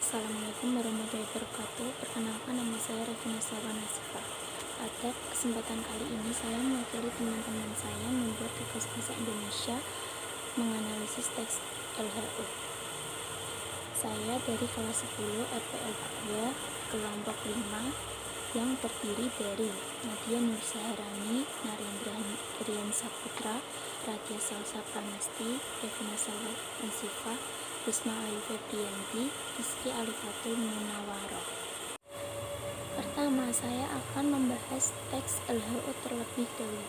Assalamualaikum warahmatullahi wabarakatuh. Perkenalkan, nama saya Revina Sawanasifa. Pada kesempatan kali ini saya mewakili teman-teman saya membuat tugas bahasa Indonesia menganalisis teks LHO. Saya dari kelas 10 RPL 2 kelompok 5 yang terdiri dari Nadia Nur Saharani, Narendra Rian Saputra, Radia Salsa Pranasti, Revina Sawanasifa, Risma Ayu Febrianti, Rizky Alifatul Munawaroh. Pertama, saya akan membahas teks LHO terlebih dahulu.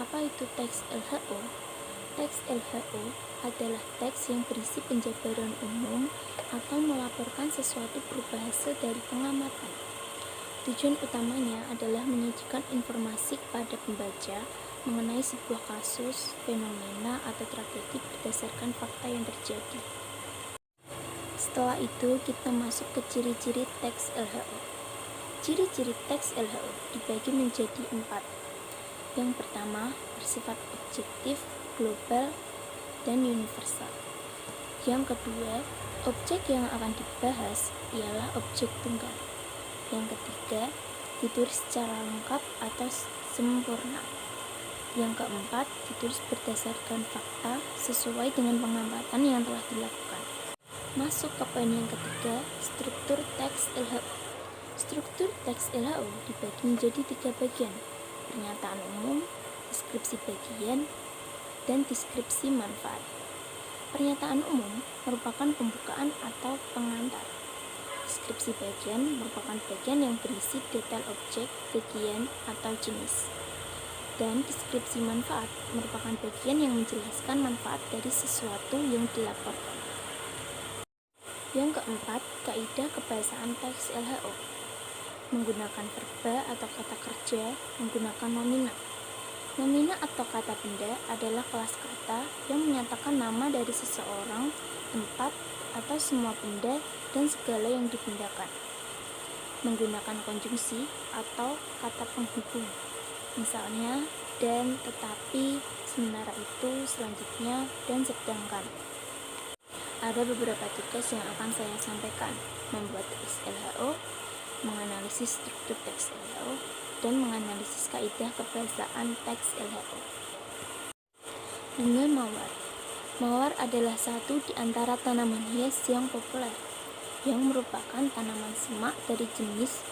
Apa itu teks LHO? Teks LHO adalah teks yang berisi penjabaran umum atau melaporkan sesuatu berbahasa dari pengamatan. Tujuan utamanya adalah menyajikan informasi kepada pembaca mengenai sebuah kasus, fenomena, atau tragedi berdasarkan fakta yang terjadi. Setelah itu, kita masuk ke ciri-ciri teks LHO. Ciri-ciri teks LHO dibagi menjadi 4. Yang pertama, bersifat objektif, global, dan universal. Yang kedua, objek yang akan dibahas ialah objek tunggal. Yang ketiga, ditulis secara lengkap atau sempurna. Yang keempat, ditulis berdasarkan fakta sesuai dengan pengamatan yang telah dilakukan. Masuk ke poin yang ketiga, struktur teks LHO. Struktur teks LHO dibagi menjadi 3 bagian: pernyataan umum, deskripsi bagian, dan deskripsi manfaat. Pernyataan umum merupakan pembukaan atau pengantar. Deskripsi bagian merupakan bagian yang berisi detail objek, bagian, atau jenis. Dan deskripsi manfaat merupakan bagian yang menjelaskan manfaat dari sesuatu yang dilaporkan. Yang keempat, kaidah kebahasaan teks LHO. Menggunakan verba atau kata kerja, menggunakan nomina. Nomina atau kata benda adalah kelas kata yang menyatakan nama dari seseorang, tempat, atau semua benda dan segala yang dibundakan. Menggunakan konjungsi atau kata penghubung, misalnya dan, tetapi, sementara itu, selanjutnya, dan sedangkan. Ada beberapa tugas yang akan saya sampaikan: membuat teks LHO, menganalisis struktur teks LHO, dan menganalisis kaidah kebahasaan teks LHO. Bunga mawar. Mawar adalah satu di antara tanaman hias yang populer, yang merupakan tanaman semak dari jenis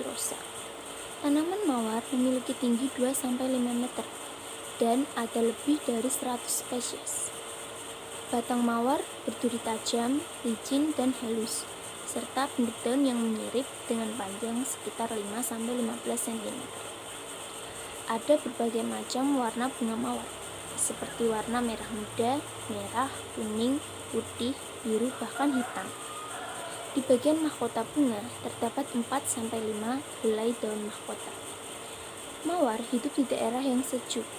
rosa. Tanaman mawar memiliki tinggi 2-5 meter dan ada lebih dari 100 spesies. Batang mawar berduri tajam, licin, dan halus, serta bentuk daun yang menyirip dengan panjang sekitar 5-15 cm. Ada berbagai macam warna bunga mawar, seperti warna merah muda, merah, kuning, putih, biru, bahkan hitam. Di bagian mahkota bunga terdapat 4-5 helai daun mahkota. Mawar hidup di daerah yang sejuk.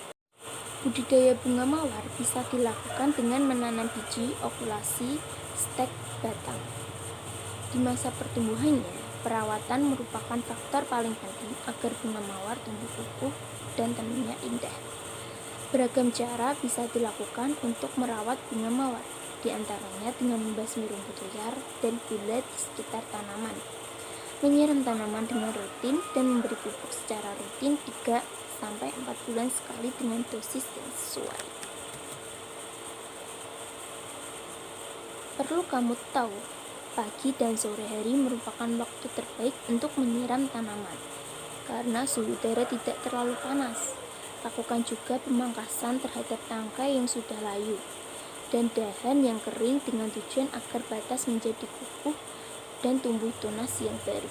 Budidaya bunga mawar bisa dilakukan dengan menanam biji, okulasi, stek, batang. Di masa pertumbuhannya, perawatan merupakan faktor paling penting agar bunga mawar tumbuh kukuh dan tentunya indah. Beragam cara bisa dilakukan untuk merawat bunga mawar, di antaranya dengan membasmi rumput liar dan gula di sekitar tanaman, menyiram tanaman dengan rutin, dan memberi pupuk secara rutin 3-4 bulan sekali dengan dosis yang sesuai. Perlu kamu tahu, pagi dan sore hari merupakan waktu terbaik untuk menyiram tanaman, karena suhu udara tidak terlalu panas. Lakukan juga pemangkasan terhadap tangkai yang sudah layu dan dahan yang kering dengan tujuan agar batas menjadi kukuh dan tumbuh tunas yang baru.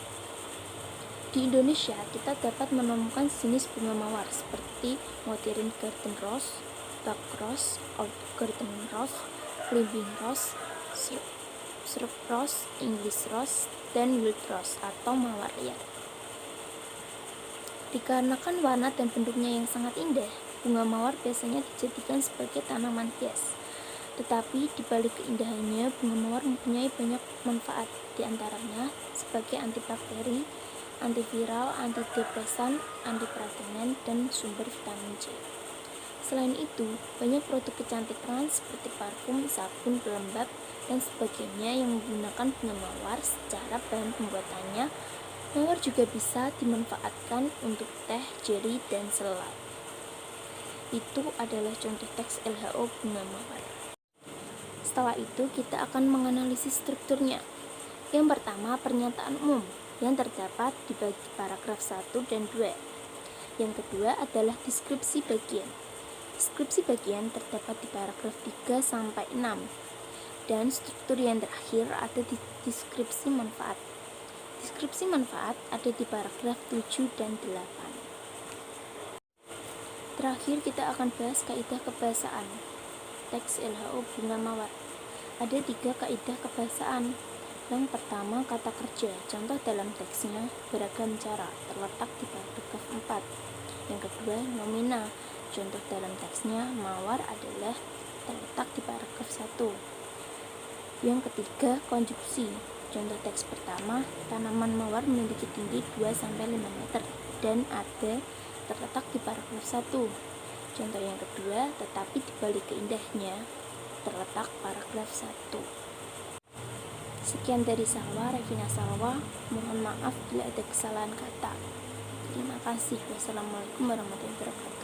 Di Indonesia, kita dapat menemukan jenis bunga mawar seperti modern garden rose, bug rose, old garden rose, climbing rose, shrub rose, English rose, dan wild rose atau mawar liar. Dikarenakan warna dan bentuknya yang sangat indah, bunga mawar biasanya dijadikan sebagai tanaman hias. Tetapi di balik keindahannya, bunga mawar mempunyai banyak manfaat, di antaranya sebagai antibakteri, antiviral, antidepresan, antiperatenan, dan sumber vitamin C. Selain itu, banyak produk kecantikan seperti parfum, sabun, pelembab, dan sebagainya yang menggunakan bunga mawar. Secara bahan pembuatannya, mawar juga bisa dimanfaatkan untuk teh, jelly, dan selai. Itu adalah contoh teks LHO bunga mawar. Setelah itu, kita akan menganalisis strukturnya. Yang pertama, pernyataan umum yang terdapat di paragraf 1 dan 2. Yang kedua adalah deskripsi bagian. Deskripsi bagian terdapat di paragraf 3 sampai 6. Dan struktur yang terakhir ada di deskripsi manfaat. Deskripsi manfaat ada di paragraf 7 dan 8. Terakhir kita akan bahas kaidah kebahasaan. Teks LHO bunga mawar. Ada 3 kaidah kebahasaan. Yang pertama, kata kerja. Contoh dalam teksnya beragam cara, terletak di paragraf 4. Yang kedua, nomina. Contoh dalam teksnya mawar adalah terletak di paragraf 1. Yang ketiga, konjungsi. Contoh teks pertama, tanaman mawar memiliki tinggi 2-5 meter dan ada terletak di paragraf 1. Contoh yang kedua, tetapi dibalik keindahnya terletak paragraf 1. Sekian dari Salwa, Revina Salwa. Mohon maaf bila ada kesalahan kata. Terima kasih. Wassalamualaikum warahmatullahi wabarakatuh.